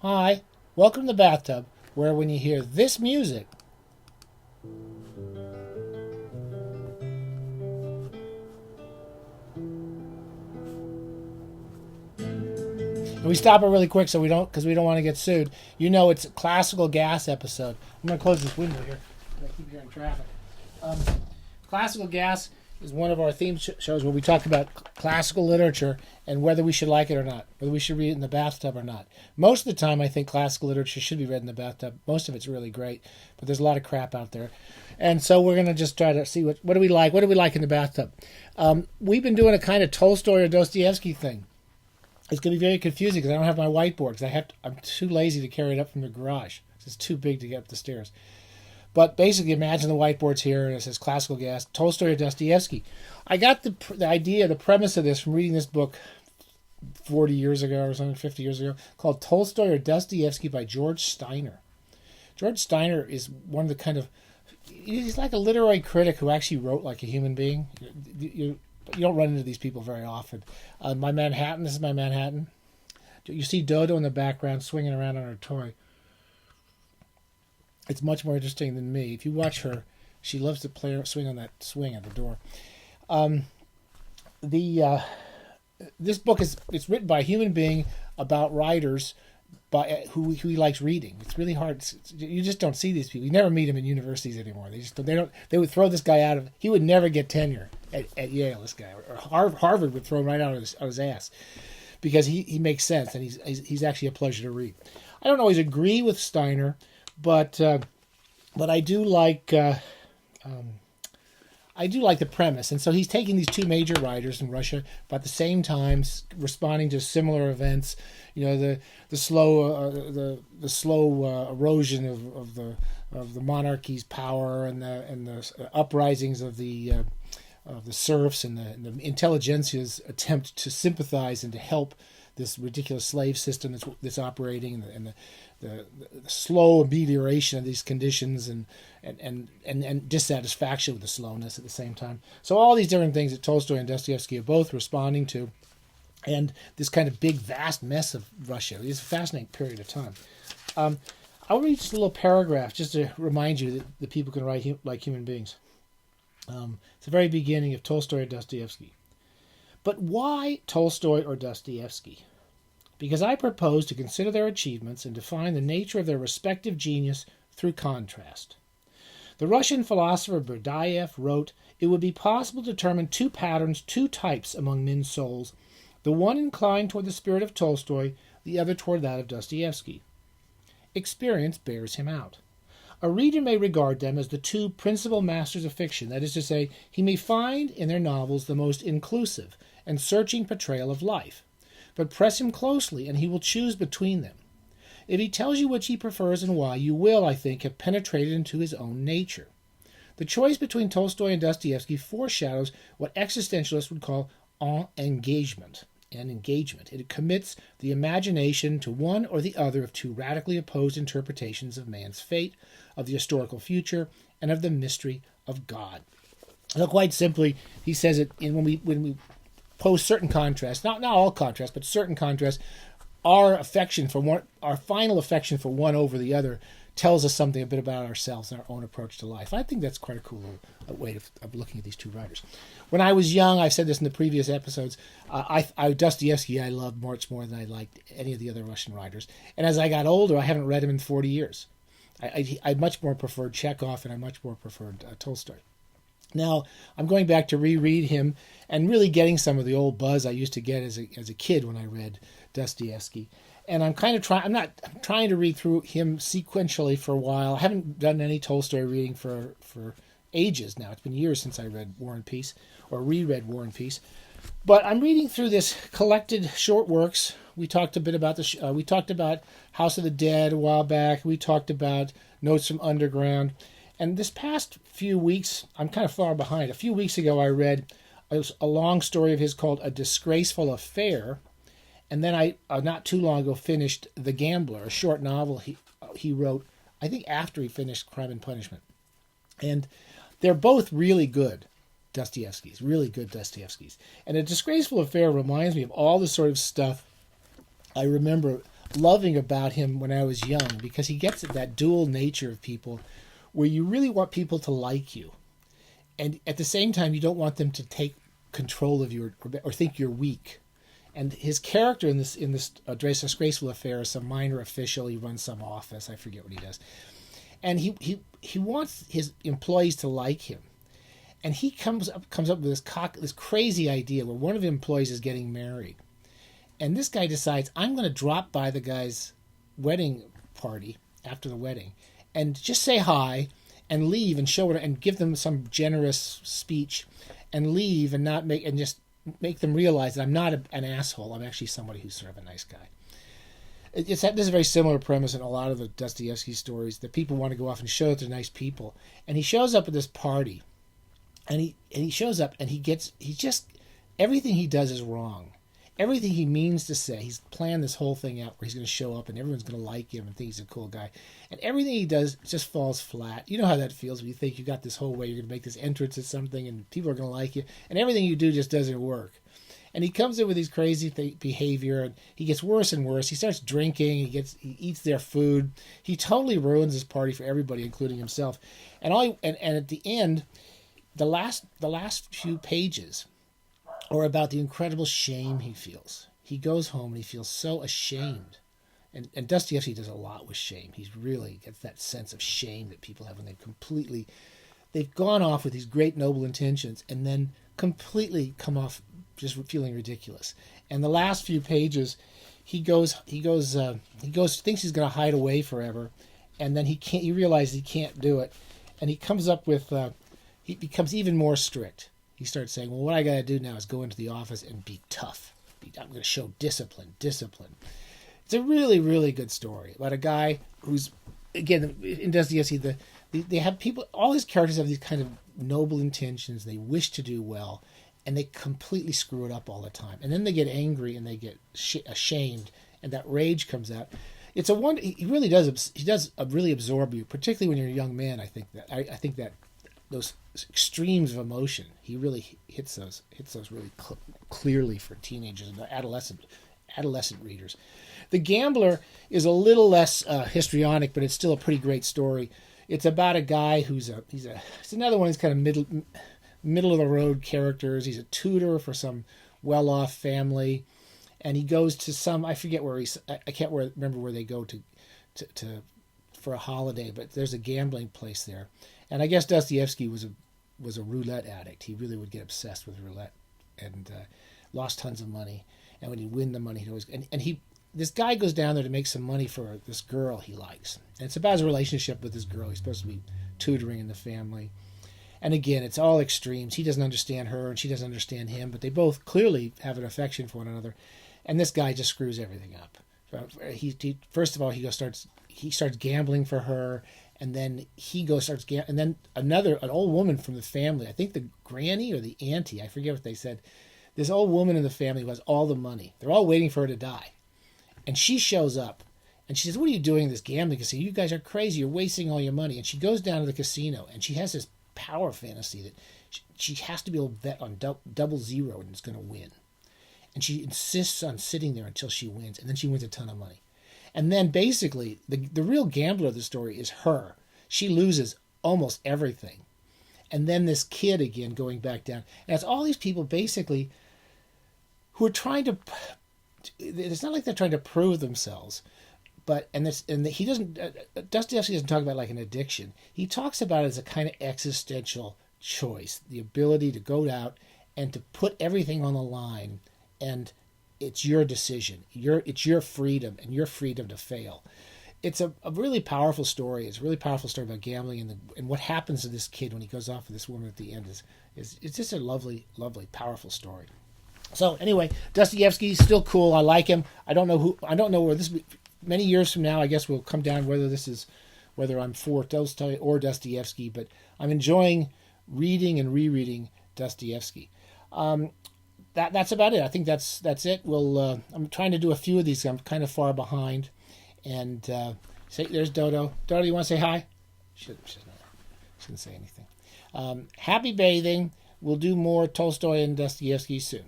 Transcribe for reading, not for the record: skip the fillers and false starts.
Hi, welcome to the bathtub, where when you hear this music, and we stop it really quick so we don't, because we don't want to get sued. You know it's a classical gas episode. I'm gonna close this window here. I keep hearing traffic. Um, Classical gas is one of our theme shows where we talk about classical literature and whether we should like it or not, whether we should read it in the bathtub or not. Most of the time, I think classical literature should be read in the bathtub. Most of it's really great, but there's a lot of crap out there. And so we're going to just try to see what do we like. What do we like in the bathtub? We've been doing a kind of Tolstoy or Dostoevsky thing. It's going to be very confusing because I don't have my whiteboard because I'm too lazy to carry it up from the garage. It's too big to get up the stairs. But basically, imagine the whiteboard's here, and it says classical gas, Tolstoy or Dostoevsky. I got the idea, the premise of this from reading this book 40 years ago or something, 50 years ago, called Tolstoy or Dostoevsky by George Steiner. George Steiner is one of the kind of, he's like a literary critic who actually wrote like a human being. You don't run into these people very often. My Manhattan, this is my Manhattan. You see Dodo in the background swinging around on her toy. It's much more interesting than me. If you watch her, she loves to swing on that swing at the door. This book it's written by a human being about writers who he likes reading. It's really hard. You just don't see these people. You never meet them in universities anymore. They would throw this guy out of. He would never get tenure at Yale. This guy or Harvard would throw him right out of his ass because he makes sense and he's actually a pleasure to read. I don't always agree with Steiner. But I do like the premise, and so he's taking these two major writers in Russia, but at the same time responding to similar events. You know, the slow erosion of the monarchy's power and the uprisings of the serfs and the intelligentsia's attempt to sympathize and to help this ridiculous slave system that's operating and the slow amelioration of these conditions and dissatisfaction with the slowness at the same time. So all these different things that Tolstoy and Dostoevsky are both responding to, and this kind of big, vast mess of Russia. It's a fascinating period of time. I'll read just a little paragraph just to remind you that people can write like human beings. It's the very beginning of Tolstoy or Dostoevsky. But why Tolstoy or Dostoevsky? Because I propose to consider their achievements and define the nature of their respective genius through contrast. The Russian philosopher Berdyaev wrote, "It would be possible to determine two patterns, two types among men's souls, the one inclined toward the spirit of Tolstoy, the other toward that of Dostoevsky. Experience bears him out. A reader may regard them as the two principal masters of fiction, that is to say, he may find in their novels the most inclusive and searching portrayal of life. But press him closely, and he will choose between them. If he tells you which he prefers and why, you will, I think, have penetrated into his own nature. The choice between Tolstoy and Dostoevsky foreshadows what existentialists would call an engagement. It commits the imagination to one or the other of two radically opposed interpretations of man's fate, of the historical future, and of the mystery of God." So quite simply, he says it when we pose certain contrasts, not all contrasts, but certain contrasts, our final affection for one over the other tells us something a bit about ourselves and our own approach to life. I think that's quite a cool way of looking at these two writers. When I was young, I've said this in the previous episodes, Dostoevsky I loved much more than I liked any of the other Russian writers. And as I got older, I haven't read him in 40 years. I much more preferred Chekhov and I much more preferred Tolstoy. Now, I'm going back to reread him and really getting some of the old buzz I used to get as a kid when I read Dostoevsky. And I'm trying to read through him sequentially for a while. I haven't done any Tolstoy reading for ages now. It's been years since I read War and Peace or reread War and Peace. But I'm reading through this collected short works. We talked a bit about we talked about House of the Dead a while back. We talked about Notes from Underground. And this past few weeks, I'm kind of far behind. A few weeks ago, I read a long story of his called A Disgraceful Affair. And then I, not too long ago, finished The Gambler, a short novel he wrote, I think after he finished Crime and Punishment. And they're both really good Dostoevskys, really good Dostoevskys. And A Disgraceful Affair reminds me of all the sort of stuff I remember loving about him when I was young, because he gets at that dual nature of people where you really want people to like you. And at the same time, you don't want them to take control of you or think you're weak. And his character in this Disgraceful Affair is some minor official. He runs some office. I forget what he does. And he wants his employees to like him. And he comes up with this crazy idea where one of the employees is getting married. And this guy decides, I'm going to drop by the guy's wedding party after the wedding and just say hi and leave and show it and give them some generous speech and leave and not make and just make them realize that I'm not an asshole. I'm actually somebody who's sort of a nice guy. This is a very similar premise in a lot of the Dostoevsky stories, that people want to go off and show that they're nice people. And he shows up at this party, and he shows up and everything he does is wrong. Everything he means to say, he's planned this whole thing out where he's going to show up and everyone's going to like him and think he's a cool guy. And everything he does just falls flat. You know how that feels when you think you got this whole way, you're going to make this entrance at something and people are going to like you. And everything you do just doesn't work. And he comes in with these crazy behavior, and he gets worse and worse. He starts drinking. He eats their food. He totally ruins his party for everybody, including himself. And at the end, the last few pages are about the incredible shame he feels. He goes home and he feels so ashamed. And Dostoevsky does a lot with shame. He really gets that sense of shame that people have when they've gone off with these great noble intentions and then completely come off just feeling ridiculous. And the last few pages, he thinks he's going to hide away forever, and then he realizes he can't do it, and he comes up with he becomes even more strict. He starts saying, well, what I got to do now is go into the office and be tough. I'm going to show discipline. It's a really, really good story about a guy who's, again, in Dostoevsky, they have people, all his characters have these kind of noble intentions. They wish to do well, and they completely screw it up all the time. And then they get angry and they get ashamed, and that rage comes out. It's a wonder. He really does. He does really absorb you, particularly when you're a young man. I think that those extremes of emotion, he really hits those really clearly for teenagers and adolescent readers. The Gambler is a little less histrionic, but it's still a pretty great story. It's about a guy he's another one of these kind of middle of the road characters. He's a tutor for some well-off family, and he goes to some, I forget where I can't remember where they go to for a holiday, but there's a gambling place there. And I guess Dostoevsky was a roulette addict. He really would get obsessed with roulette and lost tons of money. And when he'd win the money, he'd always this guy goes down there to make some money for this girl he likes. And it's about his relationship with this girl. He's supposed to be tutoring in the family. And again, it's all extremes. He doesn't understand her, and she doesn't understand him, but they both clearly have an affection for one another. And this guy just screws everything up. First of all, he starts gambling for her, and then and then an old woman from the family, I think the granny or the auntie, I forget what they said. This old woman in the family who has all the money. They're all waiting for her to die. And she shows up, and she says, what are you doing in this gambling casino? You guys are crazy. You're wasting all your money. And she goes down to the casino, and she has this power fantasy that she has to be able to bet on double zero and it's going to win. And she insists on sitting there until she wins, and then she wins a ton of money. And then basically, the real gambler of the story is her. She loses almost everything. And then this kid again going back down. And it's all these people basically who are trying to, it's not like they're trying to prove themselves, but, he doesn't, Dostoevsky doesn't talk about it like an addiction. He talks about it as a kind of existential choice, the ability to go out and to put everything on the line, and it's your decision. It's your freedom, and your freedom to fail. It's a really powerful story. It's a really powerful story about gambling, and what happens to this kid when he goes off with this woman at the end is it's just a lovely, lovely, powerful story. So anyway, Dostoevsky's still cool. I like him. I don't know where this, many years from now, I guess we'll come down whether I'm for Tolstoy or Dostoevsky, but I'm enjoying reading and rereading Dostoevsky. That's about it. I think that's it. I'm trying to do a few of these. I'm kind of far behind. And there's Dodo. Dodo, you want to say hi? She didn't say anything. Happy bathing. We'll do more Tolstoy and Dostoevsky soon.